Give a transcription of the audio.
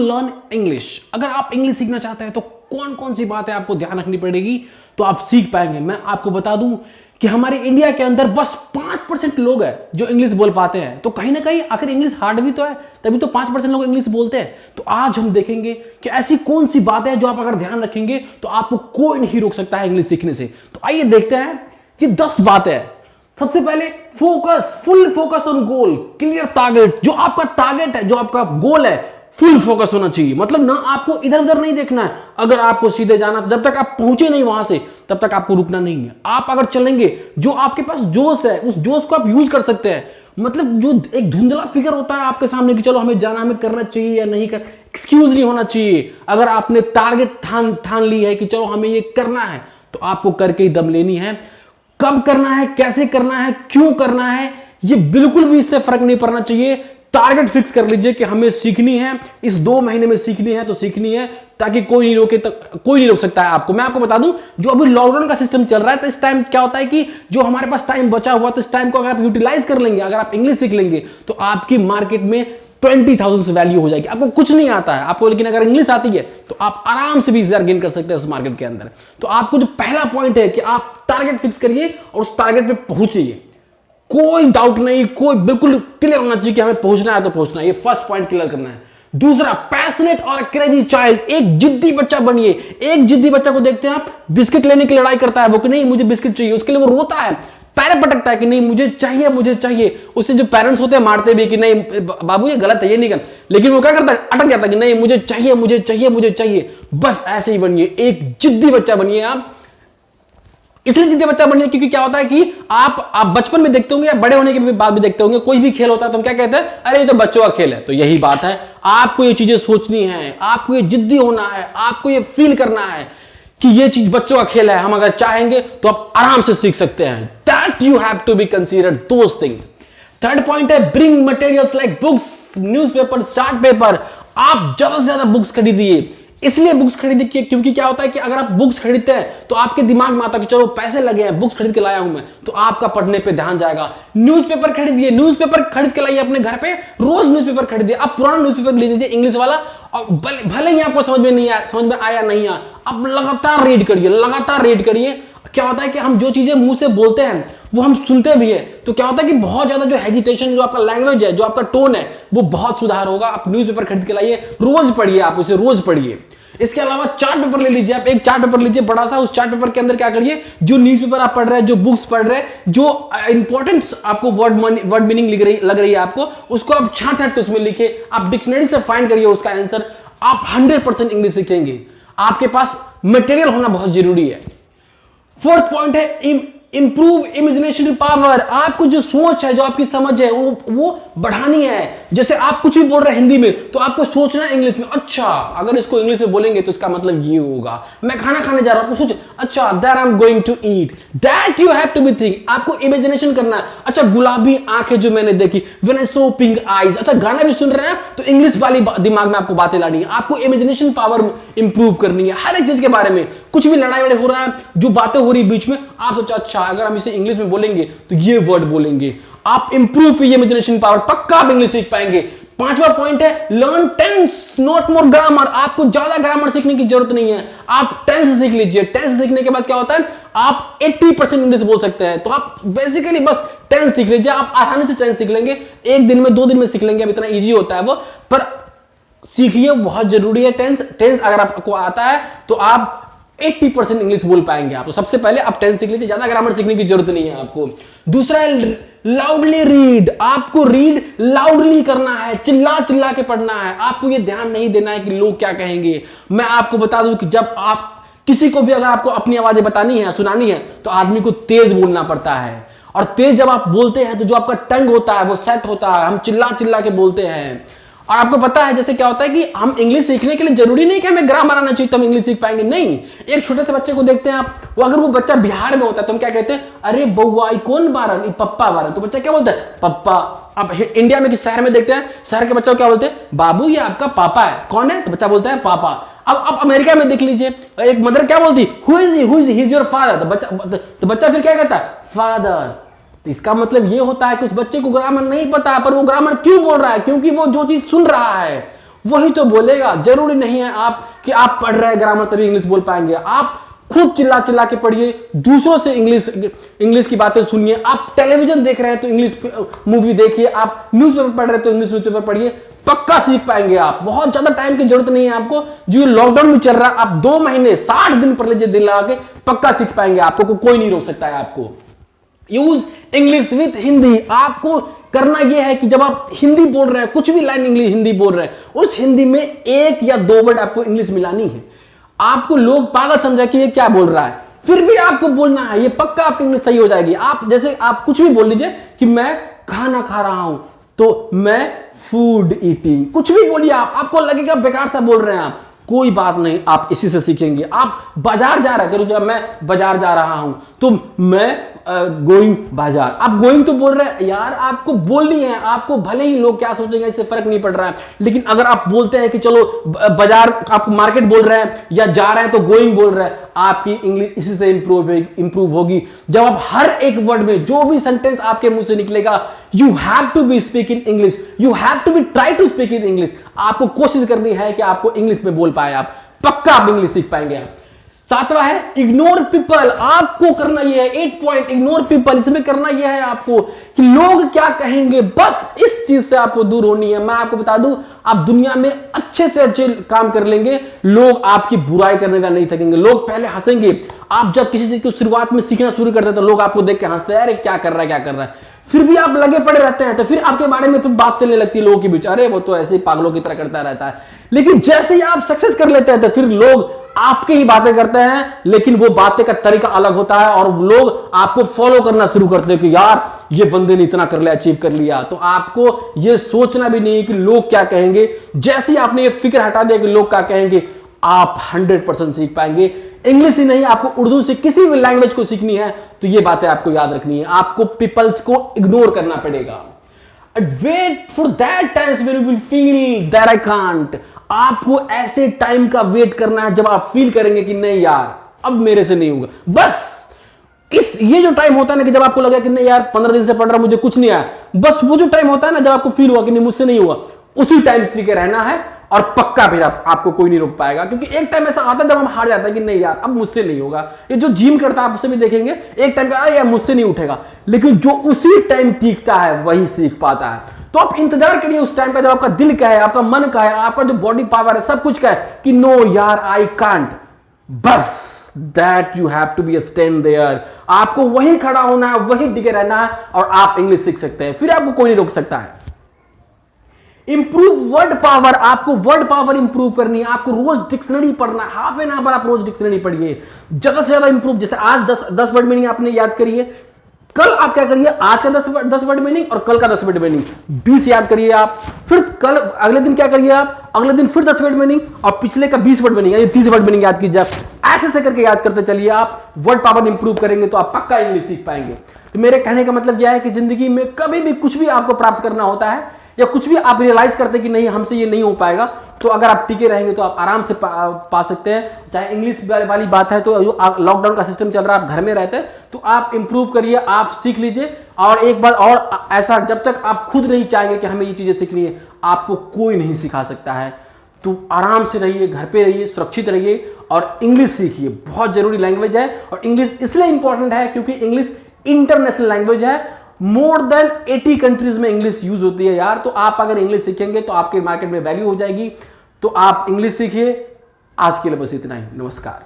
Learn English. अगर आप English सीखना चाहते हैं तो कौन कौन सी बातें आपको ध्यान रखनी पड़ेगी तो आप सीख पाएंगे। मैं आपको बता दूं कि हमारे इंडिया के अंदर बस 5% लोग हैं जो इंग्लिश बोल पाते हैं। तो कहीं ना कहीं आखिर इंग्लिश हार्ड भी तो है, तभी तो 5% लोग इंग्लिश बोलते हैं। तो आज हम देखेंगे कि ऐसी कौन सी बातें हैं जो आप अगर ध्यान रखेंगे तो आपको कोई नहीं रोक सकता है इंग्लिश सीखने से। तो आइए देखते हैं कि 10 बातें हैं। सबसे पहले focus, full focus on goal, clear target. जो आपका टारगेट है, जो आपका गोल है, फुल फोकस होना चाहिए। मतलब ना आपको इधर उधर नहीं देखना है। अगर आपको सीधे जाना, जब तक आप पहुंचे नहीं वहां से तब तक आपको रुकना नहीं है। आप अगर चलेंगे, जो आपके पास जोश है उस जोश को आप यूज कर सकते हैं। मतलब जो एक धुंधला फिगर होता है आपके सामने कि चलो हमें जाना, हमें करना चाहिए या नहीं कर, एक्सक्यूज नहीं होना चाहिए। अगर आपने टारगेट ठान ली है कि चलो हमें ये करना है तो आपको करके ही दम लेनी है। कब करना है, कैसे करना है, क्यों करना है, ये बिल्कुल भी इससे फर्क नहीं पड़ना चाहिए। टारगेट फिक्स कर लीजिए कि हमें सीखनी है, इस 2 महीने में सीखनी है तो सीखनी है, ताकि कोई नहीं रोके, कोई नहीं रोक सकता है आपको। मैं आपको बता दूं, जो अभी लॉकडाउन का सिस्टम चल रहा है तो इस टाइम क्या होता है कि जो हमारे पास टाइम बचा हुआ तो इस टाइम को अगर आप यूटिलाइज कर लेंगे, अगर आप इंग्लिश सीख लेंगे तो आपकी मार्केट में 20,000 से वैल्यू हो जाएगी। आपको कुछ नहीं आता है आपको, लेकिन अगर इंग्लिश आती है तो आप आराम से 20,000 गेन कर सकते हैं उस मार्केट के अंदर। तो आपको जो पहला पॉइंट है कि आप टारगेट फिक्स करिए और उस टारगेट पे पहुंचिए। कोई डाउट नहीं, कोई बिल्कुल क्लियर होना चाहिए कि हमें पहुंचना है तो पहुंचना है। ये फर्स्ट पॉइंट क्लियर करना है। दूसरा, पैशनेट और क्रेजी चाइल्ड, एक जिद्दी बच्चा बनिए। एक जिद्दी बच्चा को देखते हैं आप, बिस्किट लेने की लड़ाई करता है वो कि नहीं मुझे बिस्किट चाहिए, उसके लिए वो रोता है, पैर पटकता है कि नहीं मुझे चाहिए मुझे चाहिए। उससे जो पेरेंट्स होते हैं मारते भी कि नहीं बाबू ये गलत है, ये नहीं कर, लेकिन वो क्या करता है, अटक जाता है कि नहीं मुझे चाहिए मुझे चाहिए मुझे चाहिए। बस ऐसे ही बनिए, एक जिद्दी बच्चा बनिए आप। इसलिए जिद्दी बच्चा बनिए क्योंकि क्या होता है कि आप बचपन में देखते होंगे या बड़े होने के बाद भी देखते होंगे, कोई भी खेल होता है तो हम क्या कहते हैं, अरे ये तो बच्चों का खेल है। तो यही बात है, आपको ये चीजें सोचनी है, आपको ये जिद्दी होना है, आपको ये फील करना है कि ये चीज बच्चों का खेल है। हम अगर चाहेंगे तो आप आराम से सीख सकते हैं। That you have to be considered those things. Third point है, bring materials like books, newspaper, chart paper. आप ज्यादा से ज्यादा बुक्स खरीदिए। इसलिए बुक्स खरीदिए क्योंकि क्या होता है कि अगर आप बुक्स खरीदते हैं तो आपके दिमाग में आता है कि चलो पैसे लगे हैं, बुक्स खरीद के लाया हूं मैं, तो आपका पढ़ने पे ध्यान जाएगा। न्यूज़पेपर खरीदिए, न्यूज़पेपर खरीद के लाइए अपने घर पे, रोज न्यूज़पेपर खरीदिए। आप पुराना न्यूज़पेपर ले लीजिए इंग्लिश वाला, और भले ही आपको समझ में आया नहीं आया, आप लगातार रीड करिए, लगातार रीड करिए। क्या होता है कि हम जो चीजें मुंह से बोलते हैं वो हम सुनते भी है, तो क्या होता है कि बहुत ज्यादा जो हेजिटेशन, जो आपका लैंग्वेज है, जो आपका टोन है, वो बहुत सुधार होगा। आप न्यूज़पेपर खरीद के लाइए, रोज पढ़िए, आप उसे रोज पढ़िए। इसके अलावा चार्ट पेपर ले लीजिए आप, एक चार्ट पेपर लीजिए बड़ा सा। उस चार्ट पेपर के अंदर क्या करिए, जो न्यूज़पेपर आप पढ़ रहे हैं, जो बुक्स पढ़ रहे हैं, जो इंपॉर्टेंट आपको वर्ड मीनिंग लग रही है आपको, उसको आप छांट के उसमें लिखिए। आप डिक्शनरी से फाइंड करिए उसका आंसर। आप 100% इंग्लिश सीखेंगे। आपके पास मटेरियल होना बहुत जरूरी है। फोर्थ पॉइंट है, इंप्रूव इमेजिनेशन पावर। आपको जो सोच है, जो आपकी समझ है, वो बढ़ानी है। जैसे आप कुछ भी बोल रहे हैं हिंदी में तो आपको सोचना है इंग्लिश में, अच्छा अगर इसको इंग्लिश में बोलेंगे तो इसका मतलब ये होगा। मैं खाना खाने जा रहा हूं, आपको सोच, अच्छा that I am going to eat, that you have to be think. आपको इमेजिनेशन करना है। अच्छा गुलाबी आंखें जो मैंने देखी, when I saw pink eyes. अच्छा गाना भी सुन रहे हैं तो इंग्लिश वाली दिमाग में आपको बातें लानी है। आपको इमेजिनेशन पावर इंप्रूव करनी है हर एक चीज के बारे में। कुछ भी लड़ाई वड़ाई हो रहा है, जो बातें हो रही बीच में, आप सोचो अच्छा अगर हम इसे इंग्लिश में बोलेंगे तो ये वर्ड बोलेंगे। आप इंप्रूव कीजिए इमेजिनेशन पावर, पक्का आप इंग्लिश सीख पाएंगे। पांचवा पॉइंट है, learn tense not more grammar. आपको ज्यादा ग्रामर सीखने की जरूरत नहीं है, आप टेंस सीख लीजिए। टेंस सीखने के बाद क्या होता है, आप 80% इंग्लिश बोल सकते हैं। तो आप बेसिकली बस टेंस सीख लीजिए, आप आसानी से टेंस सीख लेंगे। 1 दिन में 2 दिन में सीख लेंगे, अब इतना ईजी होता है वो, पर सीखिए, बहुत जरूरी है टेंस। टेंस अगर आपको आता है तो आप 80% इंग्लिश बोल पाएंगे आप। तो सबसे पहले आप टेंस सीख लीजिए, ज्यादा ग्रामर सीखने की जरूरत नहीं है आपको। दूसरा है लाउडली रीड। आपको रीड लाउडली करना है, चिल्ला चिल्ला के पढ़ना है। आपको ये ध्यान नहीं देना है कि लोग क्या कहेंगे। मैं आपको बता दूं कि जब आप किसी को भी अगर आपको अपनी आवाजें बतानी है, सुनानी है, तो आदमी को तेज बोलना पड़ता है। और तेज जब आप बोलते हैं तो जो आपका टंग होता है वो सेट होता है, हम चिल्ला चिल्ला के बोलते हैं। और आपको पता है जैसे क्या होता है कि हम इंग्लिश सीखने के लिए जरूरी नहीं कि हमें ग्रामर आना चाहिए तो हम इंग्लिश सीख पाएंगे, नहीं। एक छोटे से बच्चे को देखते हैं आप, वो अगर वो बच्चा बिहार में होता है तो हम क्या कहते हैं, अरे बउआ कौन बारन, पप्पा बारन। तो बच्चा क्या बोलता है, पप्पा। अब इंडिया में किस शहर में देखते हैं, शहर के बच्चों को क्या बोलते हैं, बाबू ये आपका पापा है। कौन है, तो बच्चा बोलता है पापा। अब अमेरिका में देख लीजिए, एक मदर क्या बोलती, who is he is your father. तो बच्चा फिर क्या कहता है, फादर। तो इसका मतलब ये होता है कि उस बच्चे को ग्रामर नहीं पता, पर वो ग्रामर क्यों बोल रहा है, क्योंकि वो जो चीज सुन रहा है वही तो बोलेगा। जरूरी नहीं है आप कि आप पढ़ रहे हैं ग्रामर तभी इंग्लिश बोल पाएंगे। आप खुद चिल्ला चिल्ला के पढ़िए, दूसरों से इंग्लिश की बातें सुनिए। आप टेलीविजन देख रहे हैं तो इंग्लिश मूवी देखिए, आप न्यूज़पेपर पढ़ रहे हैं तो इंग्लिश न्यूज़पेपर पढ़िए, पक्का सीख पाएंगे आप। बहुत ज्यादा टाइम की जरूरत नहीं है आपको। जो लॉकडाउन में चल रहा है, आप 2 महीने 60 दिन पढ़ लीजिए, दिन लगा के पक्का सीख पाएंगे। आपको कोई नहीं रोक सकता है आपको। Use English with Hindi. आपको करना यह है कि जब आप हिंदी बोल रहे हैं, कुछ भी लाइन इंग्लिश हिंदी बोल रहे हैं, उस हिंदी में 1 या 2 वर्ड आपको इंग्लिश मिलानी है। आपको लोग पागल समझा कि ये क्या बोल रहा है, फिर भी आपको बोलना है, ये पक्का आपकी इंग्लिश सही हो जाएगी। आप जैसे आप कुछ भी बोल लीजिए कि मैं खाना खा रहा हूं, तो मैं फूड ईटिंग, कुछ भी बोलिए आप, आपको लगेगा बेकार सा बोल रहे हैं आप, कोई बात नहीं, आप इसी से सीखेंगे। आप बाजार जा रहे हैं, मैं बाजार जा रहा हूं, तो मैं गोइंग बाजार, आप गोइंग तो बोल रहे हैं यार, आपको बोलनी है। आपको भले ही लोग क्या सोचेंगे इससे फर्क नहीं पड़ रहा है, लेकिन अगर आप बोलते हैं कि चलो बाजार, आप मार्केट बोल रहे हैं या जा रहे हैं तो गोइंग बोल रहे हैं, आपकी इंग्लिश इसी से इंप्रूव होगी। जब आप हर एक वर्ड में, जो भी सेंटेंस आपके मुंह से निकलेगा, you have to be speak in English, you have to be try to speak in English. आपको कोशिश करनी है कि आपको इंग्लिश में बोल पाए आप, पक्का आप इंग्लिश सीख पाएंगे आप। 7वां है इग्नोर पीपल। आपको करना यह है 8 पॉइंट, इग्नोर पीपल। इसमें करना यह है आपको कि लोग क्या कहेंगे, बस इस चीज से आपको दूर होनी है। मैं आपको बता दूं, आप दुनिया में अच्छे से अच्छे काम कर लेंगे, लोग आपकी बुराई करने का नहीं थकेंगे। लोग पहले हंसेंगे। आप जब किसी चीज को शुरुआत में सीखना शुरू करते हैं तो लोग आपको देख के हंसते हैं, अरे क्या कर रहा है क्या कर रहा है। फिर भी आप लगे पड़े रहते हैं, तो फिर आपके बारे में फिर बात चलने लगती है लोगों के बीच, अरे वो तो ऐसे ही पागलों की तरह करता रहता है। लेकिन जैसे ही आप सक्सेस कर लेते हैं तो फिर लोग आपके ही बातें करते हैं, लेकिन वो बातें का तरीका अलग होता है और लोग आपको फॉलो करना शुरू करते हैं कि यार ये बंदे ने इतना कर लिया, अचीव कर लिया। तो आपको ये सोचना भी नहीं कि लोग क्या कहेंगे। जैसे ही आपने ये फिक्र हटा दिया कि लोग क्या कहेंगे, आप 100% सीख पाएंगे। इंग्लिश ही नहीं, आपको उर्दू से किसी भी लैंग्वेज को सीखनी है तो ये बातें आपको याद रखनी है। आपको पीपल्स को इग्नोर करना पड़ेगा। Wait for that times when you will feel that I can't. आपको ऐसे टाइम का वेट करना है जब आप फील करेंगे कि नहीं यार अब मेरे से नहीं होगा। बस ये जो टाइम होता है ना कि जब आपको लगा कि नहीं यार 15 दिन से पढ़ रहा मुझे कुछ नहीं आया, बस वो जो टाइम होता है ना जब आपको फील हुआ कि नहीं मुझसे नहीं हुआ, उसी टाइम टिके रहना है और पक्का फिर आपको कोई नहीं रोक पाएगा। क्योंकि एक टाइम ऐसा आता है जब हम हार जाते हैं कि नहीं यार अब मुझसे नहीं होगा। ये जो जिम करता है आप उससे भी देखेंगे, एक टाइम का यार मुझसे नहीं उठेगा, लेकिन जो उसी टाइम टीकता है वही सीख पाता है। तो आप इंतजार करिए उस टाइम का जब आपका दिल का है, आपका मन का है, आपका जो बॉडी पावर है, सब कुछ का है कि नो यार आई कांट। बस that you have to be stand there. आपको वहीं खड़ा होना है, वहीं टिके रहना है और आप इंग्लिश सीख सकते हैं, फिर आपको कोई नहीं रोक सकता है। Improve word power. आपको वर्ड पावर इंप्रूव करनी है। आपको रोज डिक्शनरी पढ़ना है, हाफ एन आवर आप रोज डिक्शनरी पढ़िए, ज्यादा से ज्यादा इंप्रूव। जैसे आज 10 वर्ड मीनिंग आपने याद करिए, कल आप क्या करिए, आज का 10 वर्ड मीनिंग और कल का 10 वर्ड मीनिंग 20 याद करिए आप। फिर कल अगले दिन क्या करिए आप, अगले दिन फिर 10 वर्ड मीनिंग और पिछले का 20 वर्ड मीनिंग, यानी 30 वर्ड मीनिंग याद कीजिए। ऐसे से करके याद करते चलिए। आप वर्ड पावर इंप्रूव करेंगे तो आप पक्का इंग्लिश सीख पाएंगे। तो मेरे कहने का मतलब यह है कि जिंदगी में कभी भी कुछ भी आपको प्राप्त करना होता है या कुछ भी आप रियलाइज करते हैं कि नहीं हमसे ये नहीं हो पाएगा, तो अगर आप टिके रहेंगे तो आप आराम से पा सकते हैं। चाहे इंग्लिश वाली बात है, तो लॉकडाउन का सिस्टम चल रहा है, आप घर में रहते हैं, तो आप इंप्रूव करिए, आप सीख लीजिए। और एक बार और ऐसा, जब तक आप खुद नहीं चाहेंगे कि हमें ये चीजें सीखनी है, आपको कोई नहीं सिखा सकता है। तो आराम से रहिए, घर पे रहिए, सुरक्षित रहिए और इंग्लिश सीखिए। बहुत जरूरी लैंग्वेज है और इंग्लिश इसलिए इंपॉर्टेंट है क्योंकि इंग्लिश इंटरनेशनल लैंग्वेज है। मोर देन 80 कंट्रीज में इंग्लिश यूज होती है यार। तो आप अगर इंग्लिश सीखेंगे तो आपके मार्केट में वैल्यू हो जाएगी। तो आप इंग्लिश सीखिए। आज के लिए बस इतना ही। नमस्कार।